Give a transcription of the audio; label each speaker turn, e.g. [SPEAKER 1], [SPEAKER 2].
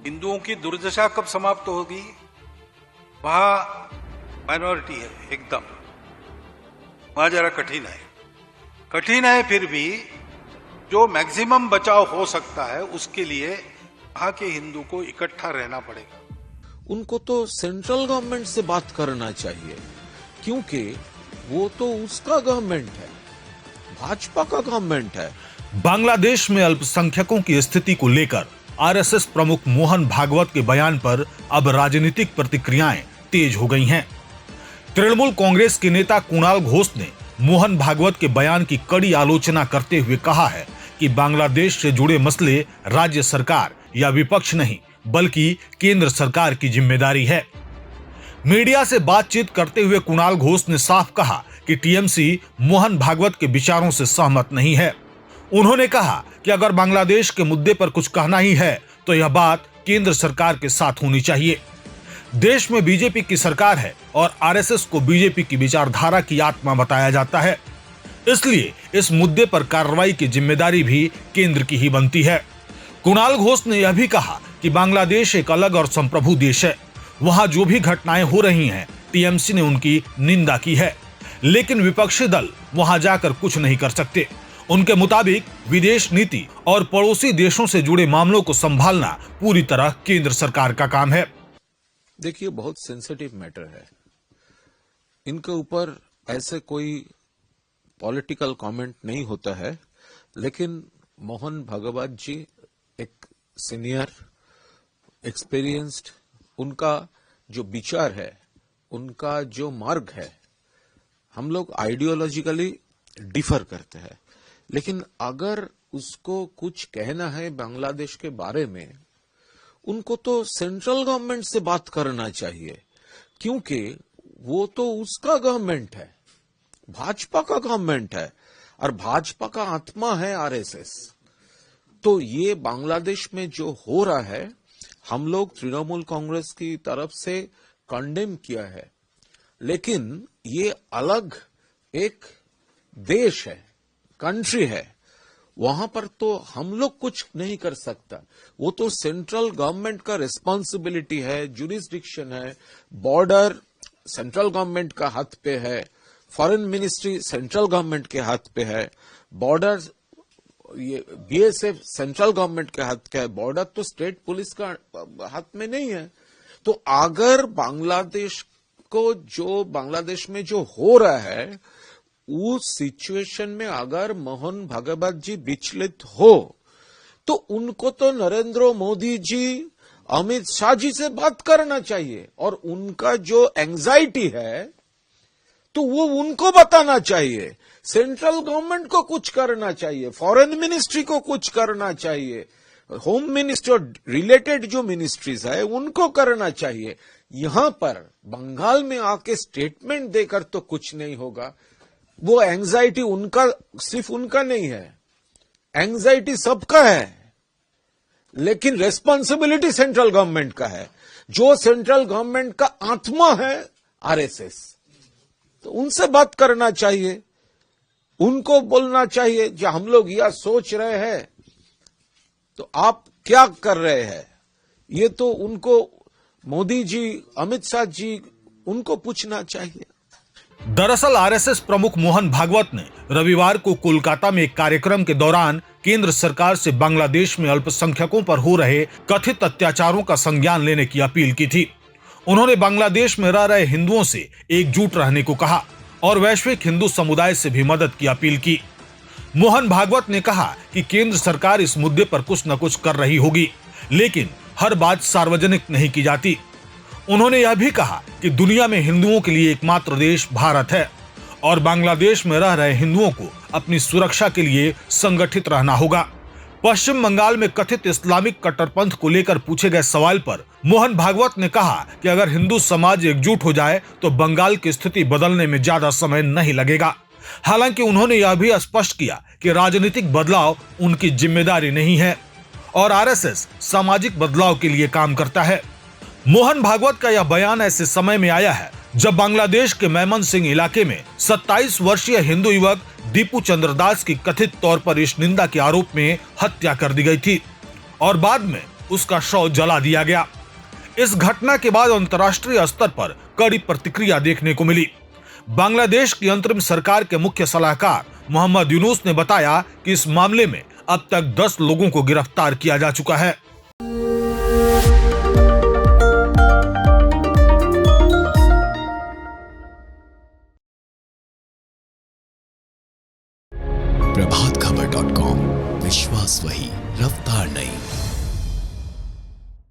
[SPEAKER 1] हिंदुओं की दुर्दशा कब समाप्त होगी? वहां माइनॉरिटी है एकदम, वहां जरा कठिन है, फिर भी जो मैक्सिमम बचाव हो सकता है उसके लिए वहां के हिंदू को इकट्ठा रहना पड़ेगा।
[SPEAKER 2] उनको तो सेंट्रल गवर्नमेंट से बात करना चाहिए, क्योंकि वो तो उसका गवर्नमेंट है, भाजपा का गवर्नमेंट है।
[SPEAKER 3] बांग्लादेश में अल्पसंख्यकों की स्थिति को लेकर आरएसएस प्रमुख मोहन भागवत के बयान पर अब राजनीतिक प्रतिक्रियाएं तेज हो गई हैं। तृणमूल कांग्रेस के नेता कुणाल घोष ने मोहन भागवत के बयान की कड़ी आलोचना करते हुए कहा है कि बांग्लादेश से जुड़े मसले राज्य सरकार या विपक्ष नहीं बल्कि केंद्र सरकार की जिम्मेदारी है। मीडिया से बातचीत करते हुए कुणाल घोष ने साफ कहा कि टीएमसी मोहन भागवत के विचारों से सहमत नहीं है। उन्होंने कहा कि अगर बांग्लादेश के मुद्दे पर कुछ कहना ही है तो यह बात केंद्र सरकार के साथ होनी चाहिए। देश में बीजेपी की सरकार है और आरएसएस को बीजेपी की विचारधारा की आत्मा बताया जाता है, इसलिए इस मुद्दे पर कार्रवाई की जिम्मेदारी भी केंद्र की ही बनती है। कुणाल घोष ने यह भी कहा कि बांग्लादेश एक अलग और संप्रभु देश है, वहां जो भी घटनाएं हो रही हैं टीएमसी ने उनकी निंदा की है, लेकिन विपक्षी दल वहां जाकर कुछ नहीं कर सकते। उनके मुताबिक विदेश नीति और पड़ोसी देशों से जुड़े मामलों को संभालना पूरी तरह केंद्र सरकार का काम है।
[SPEAKER 2] देखिए, बहुत सेंसिटिव मैटर है, इनके ऊपर ऐसे कोई पॉलिटिकल कमेंट नहीं होता है, लेकिन मोहन भागवत जी एक सीनियर एक्सपीरियंस्ड, उनका जो विचार है, उनका जो मार्ग है, हम लोग आइडियोलॉजिकली डिफर करते हैं, लेकिन अगर उसको कुछ कहना है बांग्लादेश के बारे में, उनको तो सेंट्रल गवर्नमेंट से बात करना चाहिए, क्योंकि वो तो उसका गवर्नमेंट है, भाजपा का गवर्नमेंट है, और भाजपा का आत्मा है आरएसएस। तो ये बांग्लादेश में जो हो रहा है, हम लोग तृणमूल कांग्रेस की तरफ से कंडेम किया है, लेकिन ये अलग एक देश है, कंट्री है, वहां पर तो हम लोग कुछ नहीं कर सकता। वो तो सेंट्रल गवर्नमेंट का रिस्पांसिबिलिटी है, जुरिस्डिक्शन है, बॉर्डर सेंट्रल गवर्नमेंट का हाथ पे है, फॉरेन मिनिस्ट्री सेंट्रल गवर्नमेंट के हाथ पे है, बॉर्डर ये बीएसएफ सेंट्रल गवर्नमेंट के हाथ का है, बॉर्डर तो स्टेट पुलिस का हाथ में नहीं है। तो अगर बांग्लादेश में जो हो रहा है, उस सिचुएशन में अगर मोहन भागवत जी विचलित हो, तो उनको तो नरेंद्र मोदी जी, अमित शाह जी से बात करना चाहिए, और उनका जो एंजाइटी है तो वो उनको बताना चाहिए। सेंट्रल गवर्नमेंट को कुछ करना चाहिए, फॉरेन मिनिस्ट्री को कुछ करना चाहिए, होम मिनिस्टर रिलेटेड जो मिनिस्ट्रीज है उनको करना चाहिए। यहां पर बंगाल में आके स्टेटमेंट देकर तो कुछ नहीं होगा। वो एंजाइटी उनका, सिर्फ उनका नहीं है, एंजाइटी सबका है, लेकिन रेस्पॉन्सिबिलिटी सेंट्रल गवर्नमेंट का है, जो सेंट्रल गवर्नमेंट का आत्मा है आरएसएस। तो उनसे बात करना चाहिए, उनको बोलना चाहिए जो हम लोग यह सोच रहे हैं तो आप क्या कर रहे हैं। ये तो उनको मोदी जी, अमित शाह जी, उनको पूछना चाहिए।
[SPEAKER 3] दरअसल आरएसएस प्रमुख मोहन भागवत ने रविवार को कोलकाता में एक कार्यक्रम के दौरान केंद्र सरकार से बांग्लादेश में अल्पसंख्यकों पर हो रहे कथित अत्याचारों का संज्ञान लेने की अपील की थी। उन्होंने बांग्लादेश में रह रहे हिंदुओं से एकजुट रहने को कहा और वैश्विक हिंदू समुदाय से भी मदद की अपील की। मोहन भागवत ने कहा कि केंद्र सरकार इस मुद्दे पर कुछ न कुछ कर रही होगी, लेकिन हर बात सार्वजनिक नहीं की जाती। उन्होंने यह भी कहा कि दुनिया में हिंदुओं के लिए एकमात्र देश भारत है और बांग्लादेश में रह रहे हिंदुओं को अपनी सुरक्षा के लिए संगठित रहना होगा। पश्चिम बंगाल में कथित इस्लामिक कट्टरपंथ को लेकर पूछे गए सवाल पर मोहन भागवत ने कहा कि अगर हिंदू समाज एकजुट हो जाए तो बंगाल की स्थिति बदलने में ज्यादा समय नहीं लगेगा। हालांकि उन्होंने यह भी स्पष्ट किया कि राजनीतिक बदलाव उनकी जिम्मेदारी नहीं है और आरएसएस सामाजिक बदलाव के लिए काम करता है। मोहन भागवत का यह बयान ऐसे समय में आया है जब बांग्लादेश के मेमनसिंह इलाके में 27 वर्षीय हिंदू युवक दीपू चंद्र दास की कथित तौर पर इस निंदा के आरोप में हत्या कर दी गई थी और बाद में उसका शव जला दिया गया। इस घटना के बाद अंतर्राष्ट्रीय स्तर पर कड़ी प्रतिक्रिया देखने को मिली। बांग्लादेश की अंतरिम सरकार के मुख्य सलाहकार मोहम्मद यूनुस ने बताया कि इस मामले में अब तक 10 लोगों को गिरफ्तार किया जा चुका है।
[SPEAKER 4] प्रभातखबर.com, विश्वास वही, रफ्तार नहीं।